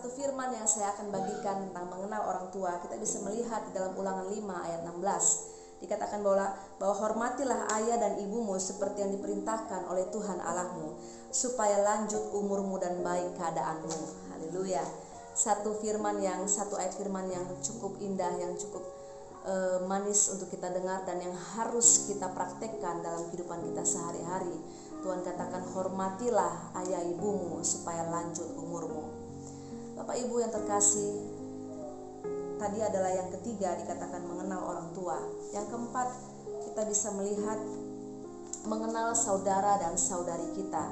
Satu firman yang saya akan bagikan tentang mengenal orang tua, kita bisa melihat di dalam Ulangan 5 ayat 16. Dikatakan bahwa hormatilah ayah dan ibumu seperti yang diperintahkan oleh Tuhan Allahmu, supaya lanjut umurmu dan baik keadaanmu. Haleluya. Satu ayat firman yang cukup indah, yang cukup manis untuk kita dengar dan yang harus kita praktekkan dalam kehidupan kita sehari-hari. Tuhan katakan, hormatilah ayah ibumu supaya lanjut umurmu. Bapak Ibu yang terkasih, tadi adalah yang ketiga, dikatakan mengenal orang tua. Yang keempat, kita bisa melihat mengenal saudara dan saudari kita.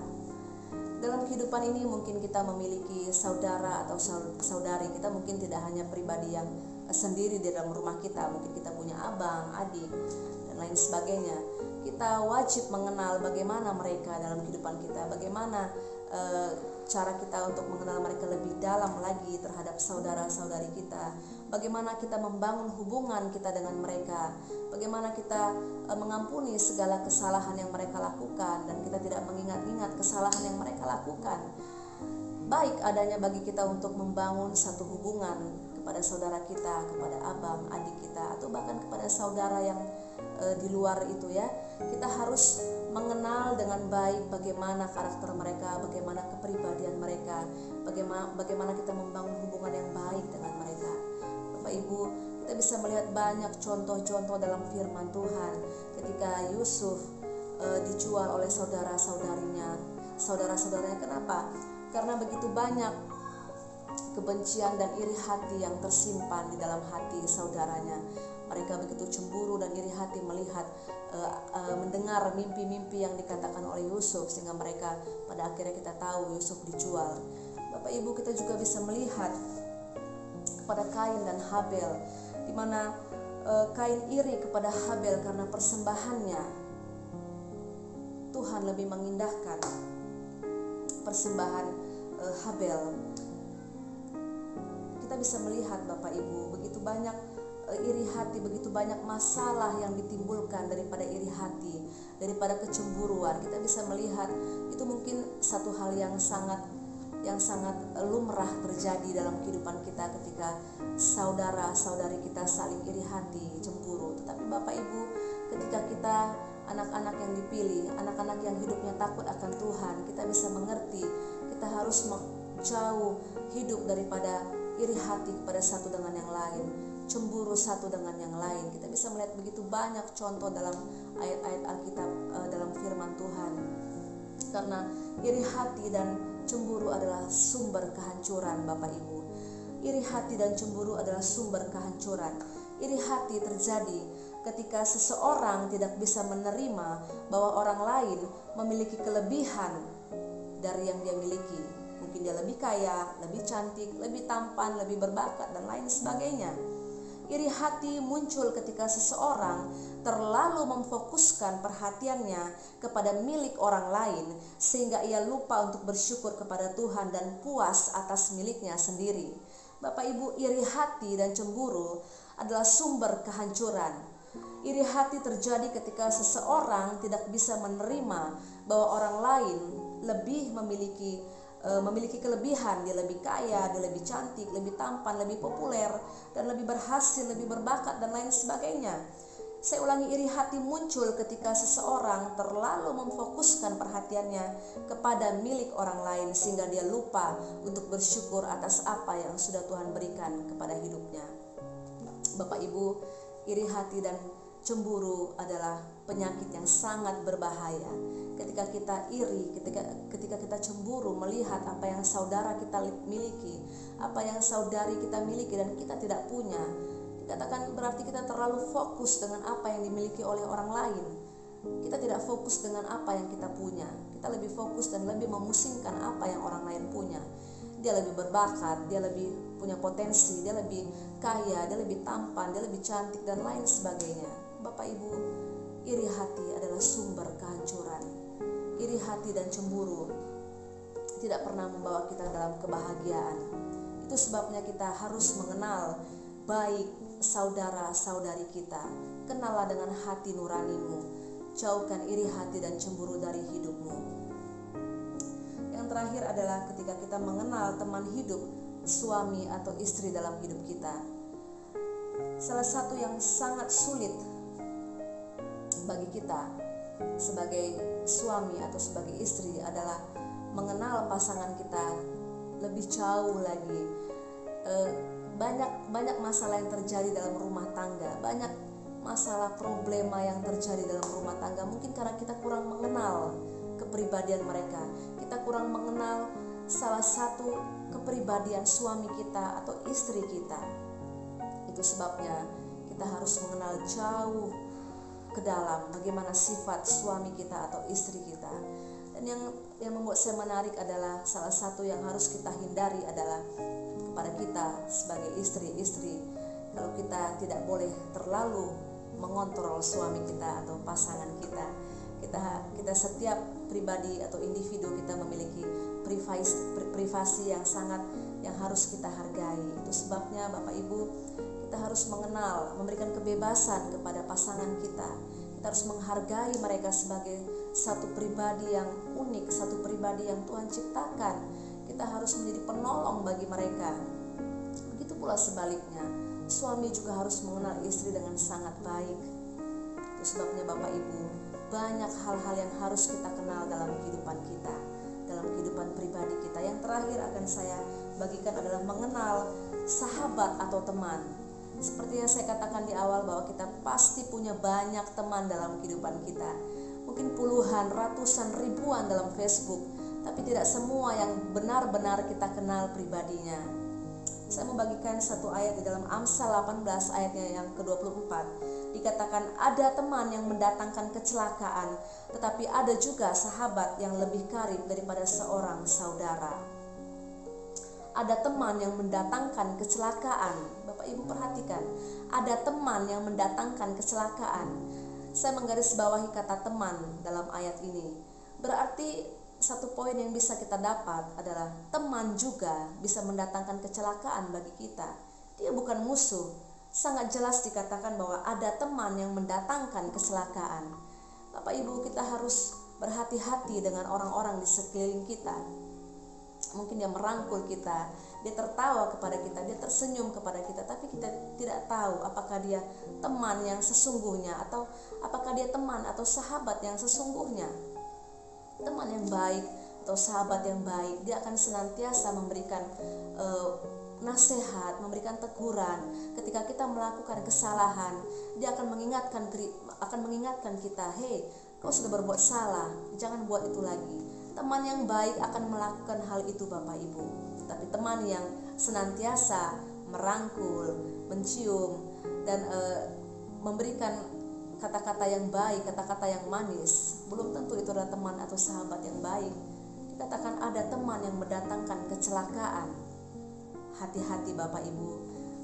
Dalam kehidupan ini mungkin kita memiliki saudara atau saudari. Kita mungkin tidak hanya pribadi yang sendiri di dalam rumah kita. Mungkin kita punya abang, adik, dan lain sebagainya. Kita wajib mengenal bagaimana mereka dalam kehidupan kita, bagaimana cara kita untuk mengenal mereka lebih dalam lagi terhadap saudara-saudari kita, bagaimana kita membangun hubungan kita dengan mereka, bagaimana kita mengampuni segala kesalahan yang mereka lakukan dan kita tidak mengingat-ingat kesalahan yang mereka lakukan. Baik adanya bagi kita untuk membangun satu hubungan kepada saudara kita, kepada abang, adik kita, atau bahkan kepada saudara yang di luar itu ya. Kita harus mengenal dengan baik bagaimana karakter mereka, bagaimana kepribadian mereka, bagaimana kita membangun hubungan yang baik dengan mereka. Bapak Ibu, kita bisa melihat banyak contoh-contoh dalam firman Tuhan ketika Yusuf dijual oleh saudara-saudaranya. Kenapa? Karena begitu banyak kebencian dan iri hati yang tersimpan di dalam hati saudaranya. Mereka begitu cemburu dan iri hati melihat, mendengar mimpi-mimpi yang dikatakan oleh Yusuf, sehingga mereka pada akhirnya kita tahu Yusuf dijual. Bapak Ibu, kita juga bisa melihat kepada Kain dan Habel, di mana Kain iri kepada Habel karena persembahannya. Tuhan lebih mengindahkan persembahan Habel. Kita bisa melihat Bapak Ibu, begitu banyak iri hati, begitu banyak masalah yang ditimbulkan daripada iri hati, daripada kecemburuan. Kita bisa melihat itu mungkin satu hal yang sangat lumrah terjadi dalam kehidupan kita ketika saudara-saudari kita saling iri hati, cemburu. Tetapi Bapak Ibu, ketika kita anak-anak yang dipilih, anak-anak yang hidupnya takut akan Tuhan, kita bisa mengerti kita harus jauh hidup daripada iri hati kepada satu dengan yang lain, cemburu satu dengan yang lain. Kita bisa melihat begitu banyak contoh dalam ayat-ayat Alkitab, dalam firman Tuhan. Karena iri hati dan cemburu adalah sumber kehancuran Bapak Ibu. Iri hati dan cemburu adalah sumber kehancuran. Iri hati terjadi ketika seseorang tidak bisa menerima bahwa orang lain memiliki kelebihan dari yang dia miliki. Mungkin dia lebih kaya, lebih cantik, lebih tampan, lebih berbakat, dan lain sebagainya. Iri hati muncul ketika seseorang terlalu memfokuskan perhatiannya kepada milik orang lain, sehingga ia lupa untuk bersyukur kepada Tuhan dan puas atas miliknya sendiri. Bapak Ibu, iri hati dan cemburu adalah sumber kehancuran. Iri hati terjadi ketika seseorang tidak bisa menerima bahwa orang lain lebih memiliki kelebihan, dia lebih kaya, dia lebih cantik, lebih tampan, lebih populer, dan lebih berhasil, lebih berbakat, dan lain sebagainya. Saya ulangi, iri hati muncul ketika seseorang terlalu memfokuskan perhatiannya kepada milik orang lain, sehingga dia lupa untuk bersyukur atas apa yang sudah Tuhan berikan kepada hidupnya. Bapak Ibu, iri hati dan cemburu adalah penyakit yang sangat berbahaya. Ketika kita iri, ketika kita cemburu melihat apa yang saudara kita miliki, apa yang saudari kita miliki dan kita tidak punya, dikatakan berarti kita terlalu fokus dengan apa yang dimiliki oleh orang lain. Kita tidak fokus dengan apa yang kita punya. Kita lebih fokus dan lebih memusingkan apa yang orang lain punya. Dia lebih berbakat, dia lebih punya potensi, dia lebih kaya, dia lebih tampan, dia lebih cantik, dan lain sebagainya. Bapak Ibu, iri hati adalah sumber kehancuran. Iri hati dan cemburu tidak pernah membawa kita dalam kebahagiaan. Itu sebabnya kita harus mengenal baik saudara-saudari kita. Kenallah dengan hati nuranimu. Jauhkan iri hati dan cemburu dari hidupmu. Yang terakhir adalah ketika kita mengenal teman hidup, suami atau istri dalam hidup kita. Salah satu yang sangat sulit bagi kita sebagai suami atau sebagai istri adalah mengenal pasangan kita lebih jauh lagi. Banyak masalah yang terjadi dalam rumah tangga, banyak masalah problema yang terjadi dalam rumah tangga, mungkin karena kita kurang mengenal kepribadian mereka, kita kurang mengenal salah satu kepribadian suami kita atau istri kita. Itu sebabnya kita harus mengenal jauh ke dalam bagaimana sifat suami kita atau istri kita. Dan yang membuat saya menarik adalah salah satu yang harus kita hindari adalah kepada kita sebagai istri-istri, kalau kita tidak boleh terlalu mengontrol suami kita atau pasangan kita. Kita setiap pribadi atau individu kita memiliki privasi yang harus kita hargai. Itu sebabnya Bapak Ibu, kita harus mengenal, memberikan kebebasan kepada pasangan kita. Kita harus menghargai mereka sebagai satu pribadi yang unik, satu pribadi yang Tuhan ciptakan. Kita harus menjadi penolong bagi mereka. Begitu pula sebaliknya, suami juga harus mengenal istri dengan sangat baik. Itu sebabnya Bapak Ibu, banyak hal-hal yang harus kita kenal dalam kehidupan kita, dalam kehidupan pribadi kita. Yang terakhir akan saya bagikan adalah mengenal sahabat atau teman. Seperti yang saya katakan di awal bahwa kita pasti punya banyak teman dalam kehidupan kita. Mungkin puluhan, ratusan, ribuan dalam Facebook, tapi tidak semua yang benar-benar kita kenal pribadinya. Saya membagikan satu ayat di dalam Amsal 18 ayatnya yang ke-24. Dikatakan ada teman yang mendatangkan kecelakaan, tetapi ada juga sahabat yang lebih karib daripada seorang saudara. Ada teman yang mendatangkan kecelakaan. Bapak Ibu perhatikan, ada teman yang mendatangkan kecelakaan. Saya menggarisbawahi kata teman dalam ayat ini. Berarti satu poin yang bisa kita dapat adalah teman juga bisa mendatangkan kecelakaan bagi kita. Dia bukan musuh. Sangat jelas dikatakan bahwa ada teman yang mendatangkan kecelakaan. Bapak Ibu, kita harus berhati-hati dengan orang-orang di sekeliling kita. Mungkin dia merangkul kita, dia tertawa kepada kita, dia tersenyum kepada kita, tapi kita tidak tahu apakah dia teman yang sesungguhnya atau apakah dia teman atau sahabat yang sesungguhnya. Teman yang baik atau sahabat yang baik, dia akan senantiasa memberikan nasihat, memberikan teguran. Ketika kita melakukan kesalahan, dia akan mengingatkan kita, "Hei, kau sudah berbuat salah, jangan buat itu lagi." Teman yang baik akan melakukan hal itu Bapak Ibu. Tapi teman yang senantiasa merangkul, mencium, dan memberikan kata-kata yang baik, kata-kata yang manis, belum tentu itu adalah teman atau sahabat yang baik. Dikatakan ada teman yang mendatangkan kecelakaan. Hati-hati Bapak Ibu,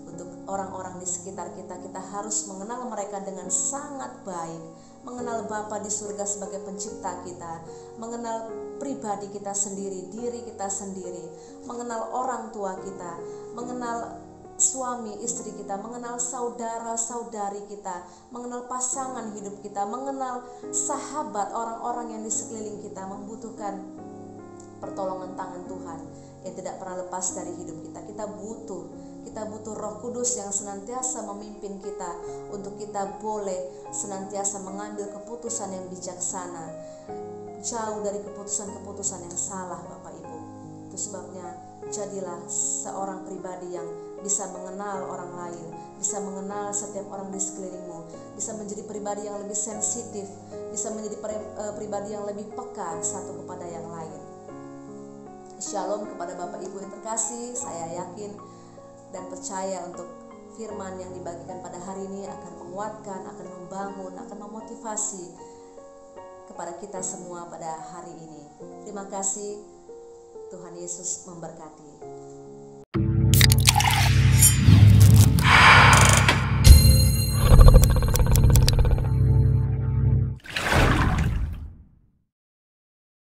untuk orang-orang di sekitar kita, kita harus mengenal mereka dengan sangat baik. Mengenal Bapa di surga sebagai pencipta kita, mengenal pribadi kita sendiri, diri kita sendiri, mengenal orang tua kita, mengenal suami istri kita, mengenal saudara-saudari kita, mengenal pasangan hidup kita, mengenal sahabat, orang-orang yang di sekeliling kita membutuhkan pertolongan tangan Tuhan yang tidak pernah lepas dari hidup kita. Kita butuh Roh Kudus yang senantiasa memimpin kita untuk kita boleh senantiasa mengambil keputusan yang bijaksana, jauh dari keputusan-keputusan yang salah Bapak Ibu. Itu sebabnya jadilah seorang pribadi yang bisa mengenal orang lain, bisa mengenal setiap orang di sekelilingmu, bisa menjadi pribadi yang lebih sensitif, bisa menjadi pribadi yang lebih peka satu kepada yang lain. Shalom kepada Bapak Ibu yang terkasih. Saya yakin dan percaya untuk firman yang dibagikan pada hari ini akan menguatkan, akan membangun, akan memotivasi kepada kita semua pada hari ini. Terima kasih. Tuhan Yesus memberkati.